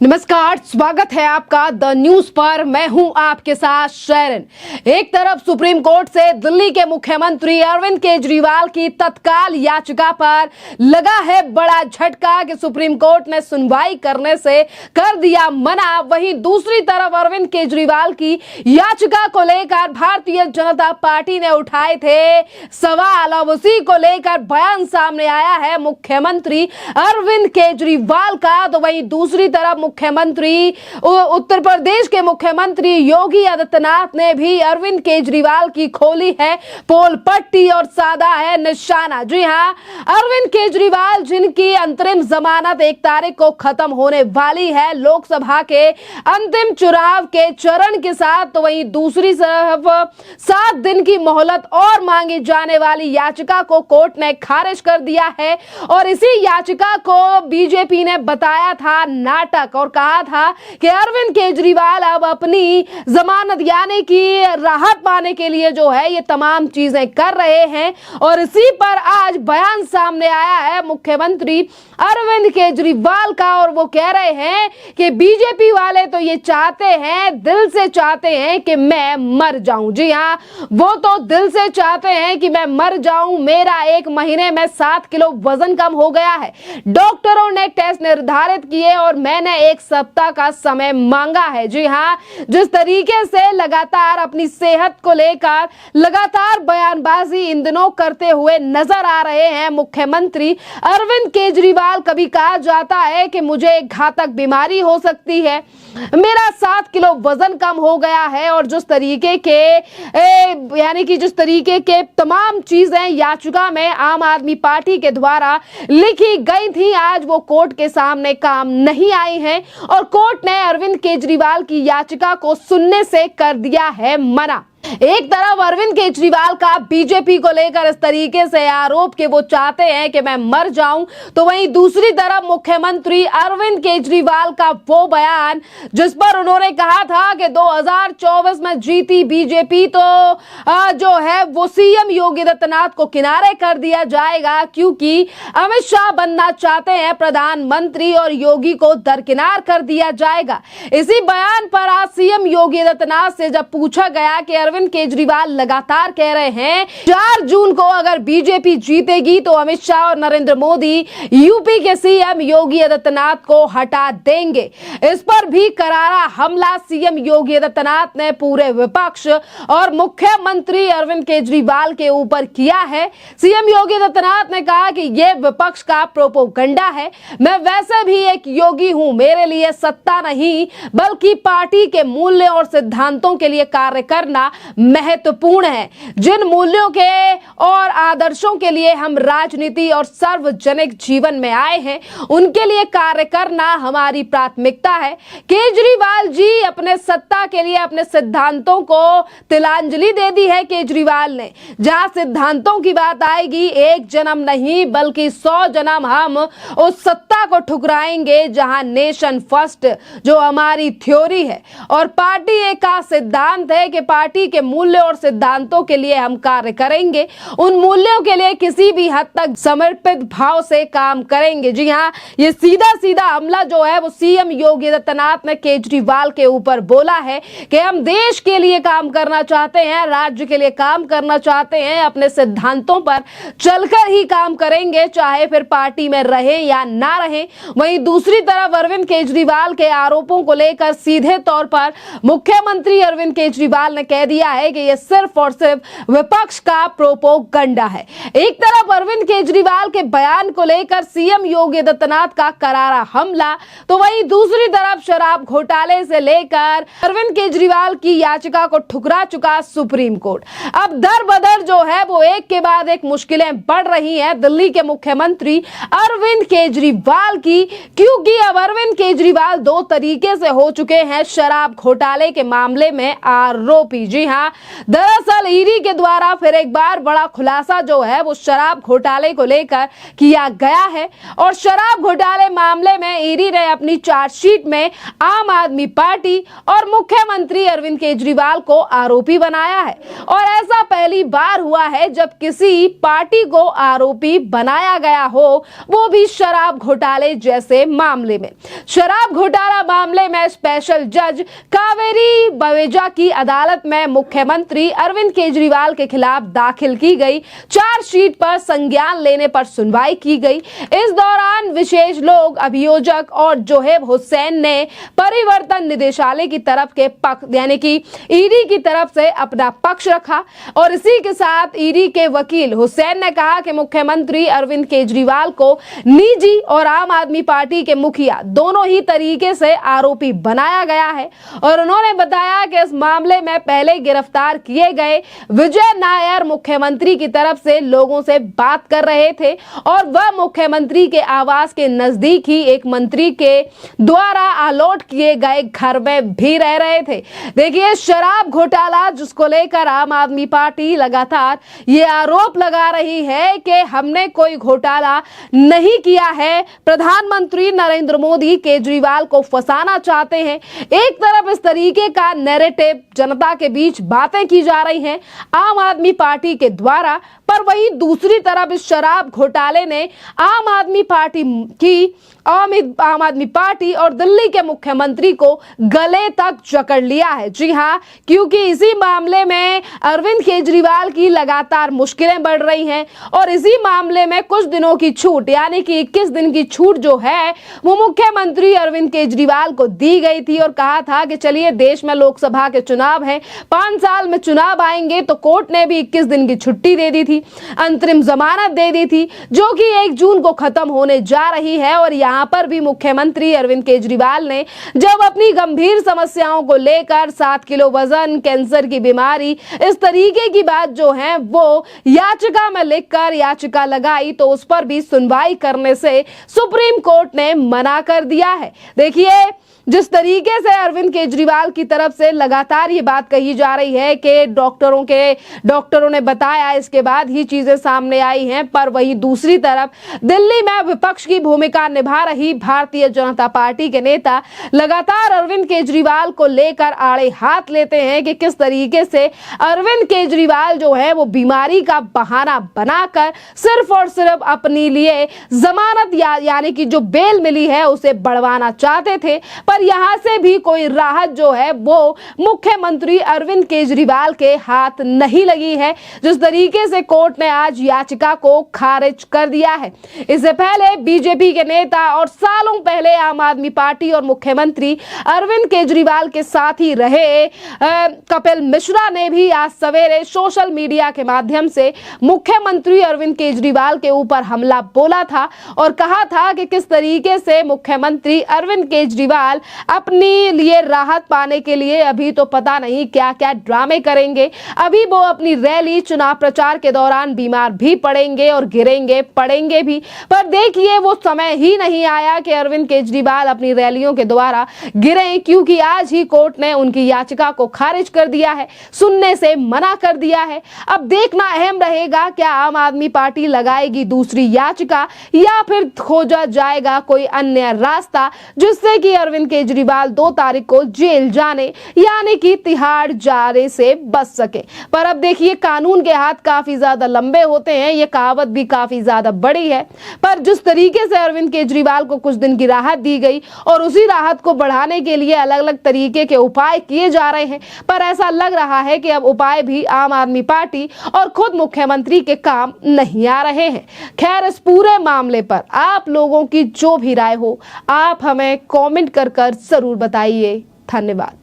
नमस्कार, स्वागत है आपका द न्यूज पर। मैं हूं आपके साथ शरण। एक तरफ सुप्रीम कोर्ट से दिल्ली के मुख्यमंत्री अरविंद केजरीवाल की तत्काल याचिका पर लगा है बड़ा झटका कि सुप्रीम कोर्ट ने सुनवाई करने से कर दिया मना। वहीं दूसरी तरफ अरविंद केजरीवाल की याचिका को लेकर भारतीय जनता पार्टी ने उठाए थे सवाल। अब उसी को लेकर बयान सामने आया है मुख्यमंत्री अरविंद केजरीवाल का। तो वहीं दूसरी तरफ मुख्यमंत्री उत्तर प्रदेश के मुख्यमंत्री योगी आदित्यनाथ ने भी अरविंद केजरीवाल की खोली है पोल पट्टी और साधा है निशाना। जी हां, अरविंद केजरीवाल जिनकी अंतरिम जमानत 1 तारीख को खत्म होने वाली है लोकसभा के अंतिम चुनाव के चरण के साथ, तो वहीं दूसरी तरफ 7 दिन की मोहलत और मांगी जाने वाली याचिका को कोर्ट ने खारिज कर दिया है। और इसी याचिका को बीजेपी ने बताया था नाटक और कहा था कि अरविंद केजरीवाल अब अपनी जमानत यानी कि राहत पाने के लिए जो है ये तमाम चीजें कर रहे हैं। और इसी पर आज बयान सामने आया है मुख्यमंत्री अरविंद केजरीवाल का और वो कह रहे हैं कि बीजेपी वाले तो ये चाहते हैं, दिल से चाहते हैं कि मैं मर जाऊं। जी हां, वो तो दिल से चाहते हैं कि मैं मर जाऊं। मेरा 1 महीने में 7 किलो वजन कम हो गया है। डॉक्टरों ने टेस्ट निर्धारित किए और मैंने 1 सप्ताह का समय मांगा है। जी हां, जिस तरीके से लगातार अपनी सेहत को लेकर लगातार बयानबाजी इन दिनों करते हुए नजर आ रहे हैं मुख्यमंत्री अरविंद केजरीवाल। कभी कहा जाता है कि मुझे एक घातक बीमारी हो सकती है, मेरा 7 किलो वजन कम हो गया है। और जिस तरीके के यानी कि जिस तरीके के तमाम चीजें याचिका में आम आदमी पार्टी के द्वारा लिखी गई थी, आज वो कोर्ट के सामने काम नहीं आई हैं और कोर्ट ने अरविंद केजरीवाल की याचिका को सुनने से कर दिया है मना। एक तरफ अरविंद केजरीवाल का बीजेपी को लेकर इस तरीके से आरोप कि वो चाहते हैं कि मैं मर जाऊं, तो वहीं दूसरी तरफ मुख्यमंत्री अरविंद केजरीवाल का वो बयान जिस पर उन्होंने कहा था कि 2024 में जीती बीजेपी तो जो है वो सीएम योगी आदित्यनाथ को किनारे कर दिया जाएगा, क्योंकि अमित शाह बनना चाहते हैं प्रधानमंत्री और योगी को दरकिनार कर दिया जाएगा। इसी बयान पर आज सीएम योगी आदित्यनाथ से जब पूछा गया कि अरविंद केजरीवाल लगातार कह रहे हैं 4 जून को अगर बीजेपी जीतेगी तो अमित शाह और नरेंद्र मोदी यूपी के सीएम योगी आदित्यनाथ को हटा देंगे। इस पर भी करारा हमला सीएम योगी आदित्यनाथ ने पूरे विपक्ष और मुख्यमंत्री अरविंद केजरीवाल के ऊपर किया है। सीएम योगी आदित्यनाथ ने कहा कि यह विपक्ष का प्रोपोगंडा है। मैं वैसे भी एक योगी हूं, मेरे लिए सत्ता नहीं बल्कि पार्टी के मूल्य और सिद्धांतों के लिए कार्य करना महत्वपूर्ण है। जिन मूल्यों के और आदर्शों के लिए हम राजनीति और सार्वजनिक जीवन में आए हैं उनके लिए कार्य करना हमारी प्राथमिकता है। केजरीवाल जी अपने सत्ता के लिए अपने सिद्धांतों को तिलांजलि दे दी है केजरीवाल ने। जहां सिद्धांतों की बात आएगी, 1 जन्म नहीं बल्कि 100 जन्म हम उस सत्ता को ठुकराएंगे जहां नेशन फर्स्ट जो हमारी थ्योरी है और पार्टी का सिद्धांत है कि पार्टी के मूल्य और सिद्धांतों के लिए हम कार्य करेंगे। उन मूल्यों के लिए किसी भी हद तक समर्पित भाव से काम करेंगे। जी हां, ये सीधा हमला जो है वो सीएम योगी आदित्यनाथ ने केजरीवाल के ऊपर बोला है कि हम देश के लिए काम करना चाहते हैं, राज्य के लिए काम करना चाहते हैं, अपने सिद्धांतों पर चलकर ही काम करेंगे, चाहे फिर पार्टी में रहे या ना रहे। वहीं दूसरी तरफ अरविंद केजरीवाल के आरोपों को लेकर सीधे तौर पर मुख्यमंत्री अरविंद केजरीवाल ने कह दिया है कि यह सिर्फ और सिर्फ विपक्ष का प्रोपोगंडा है। एक तरफ अरविंद केजरीवाल के बयान को लेकर सीएम योगी आदित्यनाथ का करारा हमला, तो वहीं दूसरी तरफ शराब घोटाले से लेकर अरविंद केजरीवाल की याचिका को ठुकरा चुका सुप्रीम कोर्ट। अब दर बदर जो है वो एक के बाद एक मुश्किलें बढ़ रही हैं दिल्ली के मुख्यमंत्री अरविंद केजरीवाल की, क्योंकि अब अरविंद केजरीवाल 2 तरीके से हो चुके हैं शराब घोटाले के मामले में आरोपी। जी हां, हाँ, दरअसल ईडी के द्वारा फिर एक बार बड़ा खुलासा जो है वो शराब घोटाले को लेकर किया गया है और शराब घोटाले मामले में ईडी ने अपनी चार्जशीट में आम आदमी पार्टी और मुख्यमंत्री अरविंद केजरीवाल को आरोपी बनाया है और ऐसा पहली बार हुआ है जब किसी पार्टी को आरोपी बनाया गया हो, वो भी शराब घोटाले जैसे मामले में। शराब घोटाला मामले में स्पेशल जज कावेरी बवेजा की अदालत में मुख्यमंत्री अरविंद केजरीवाल के खिलाफ दाखिल की गई चार्जशीट पर संज्ञान लेने पर सुनवाई की गई। इस दौरान विशेष लोक अभियोजक और जोहेब हुसैन ने परिवर्तन निदेशालय की तरफ के पक्ष यानी कि ईडी की तरफ से अपना पक्ष रखा और इसी के साथ ईडी के वकील हुसैन ने कहा कि मुख्यमंत्री अरविंद केजरीवाल को निजी और आम आदमी पार्टी के मुखिया दोनों ही तरीके से आरोपी बनाया गया है और उन्होंने बताया कि इस मामले में पहले गिरफ्तार किए गए विजय नायर मुख्यमंत्री की तरफ से लोगों से बात कर रहे थे और वह मुख्यमंत्री के आवास के नजदीक ही एक मंत्री के द्वारा अलॉट किए गए घर में भी रह रहे थे। देखिए, शराब घोटाला जिसको लेकर आम आदमी पार्टी लगातार ये आरोप लगा रही है कि हमने कोई घोटाला नहीं किया है, प्रधानमंत्री नरेंद्र मोदी केजरीवाल को फंसाना चाहते हैं। एक तरफ इस तरीके का नैरेटिव जनता के बीच बातें की जा रही हैं आम आदमी पार्टी के द्वारा, पर वहीं दूसरी तरफ इस शराब घोटाले ने आम आदमी पार्टी और दिल्ली के मुख्यमंत्री को गले तक जकड़ लिया है। जी हाँ, क्योंकि इसी मामले में अरविंद केजरीवाल की लगातार मुश्किलें बढ़ रही हैं और इसी मामले में कुछ दिनों की छूट यानी कि 21 दिन की छूट जो है वो मुख्यमंत्री अरविंद केजरीवाल को दी गई थी और कहा था कि चलिए, देश में लोकसभा के चुनाव हैं, 5 साल में चुनाव आएंगे, तो कोर्ट ने भी 21 दिन की छुट्टी दे दी थी, अंतरिम जमानत दे दी थी, जो कि 1 जून को खत्म होने जा रही है। और यहाँ पर भी मुख्यमंत्री अरविंद केजरीवाल ने जब अपनी गंभीर समस्याओं को लेकर 7 किलो वजन, कैंसर की बीमारी, इस तरीके की बात जो है वो याचिका में लिखकर याचिका लगाई, तो उस पर भी सुनवाई करने से सुप्रीम कोर्ट ने मना कर दिया है। देखिए, जिस तरीके से अरविंद केजरीवाल की तरफ से लगातार ये बात कही जा रही है कि डॉक्टरों ने बताया, इसके बाद ही चीजें सामने आई हैं, पर वहीं दूसरी तरफ दिल्ली में विपक्ष की भूमिका निभा रही भारतीय जनता पार्टी के नेता लगातार अरविंद केजरीवाल को लेकर आड़े हाथ लेते हैं कि किस तरीके से अरविंद केजरीवाल जो है वो बीमारी का बहाना बनाकर सिर्फ और सिर्फ अपने लिए जमानत यानी कि जो बेल मिली है उसे बढ़वाना चाहते थे, पर यहां से भी कोई राहत जो है वो मुख्यमंत्री अरविंद केजरीवाल के हाथ नहीं लगी है, जिस तरीके से कोर्ट ने आज याचिका को खारिज कर दिया है। इससे पहले बीजेपी के नेता और सालों पहले आम आदमी पार्टी और मुख्यमंत्री अरविंद केजरीवाल के साथ ही रहे कपिल मिश्रा ने भी आज सवेरे सोशल मीडिया के माध्यम से मुख्यमंत्री अरविंद केजरीवाल के ऊपर हमला बोला था और कहा था कि किस तरीके से मुख्यमंत्री अरविंद केजरीवाल अपने लिए राहत पाने के लिए अभी तो पता नहीं क्या क्या ड्रामे करेंगे। अभी वो अपनी रैली, चुनाव प्रचार के दौरान बीमार भी पड़ेंगे और गिरेंगे पड़ेंगे भी, पर देखिए वो समय ही नहीं आया कि अरविंद केजरीवाल अपनी रैलियों के द्वारा गिरे, क्योंकि आज ही कोर्ट ने उनकी याचिका को खारिज कर दिया है, सुनने से मना कर दिया है। अब देखना अहम रहेगा, क्या आम आदमी पार्टी लगाएगी दूसरी याचिका या फिर खोजा जाएगा कोई अन्य रास्ता जिससे कि अरविंद केजरीवाल 2 तारीख को जेल जाने यानी कि तिहाड़ जाने से बच सके। पर अब देखिए, कानून के हाथ काफी ज्यादा लंबे होते हैं, ये कहावत भी काफी ज्यादा बड़ी है, पर जिस तरीके से अरविंद केजरीवाल को कुछ दिन की राहत दी गई और उसी राहत को बढ़ाने के लिए अलग अलग तरीके के उपाय किए जा रहे हैं, पर ऐसा लग रहा है कि अब उपाय भी आम आदमी पार्टी और खुद मुख्यमंत्री के काम नहीं आ रहे हैं। खैर, इस पूरे मामले पर आप लोगों की जो भी राय हो, आप हमें कमेंट कर जरूर बताइए। धन्यवाद।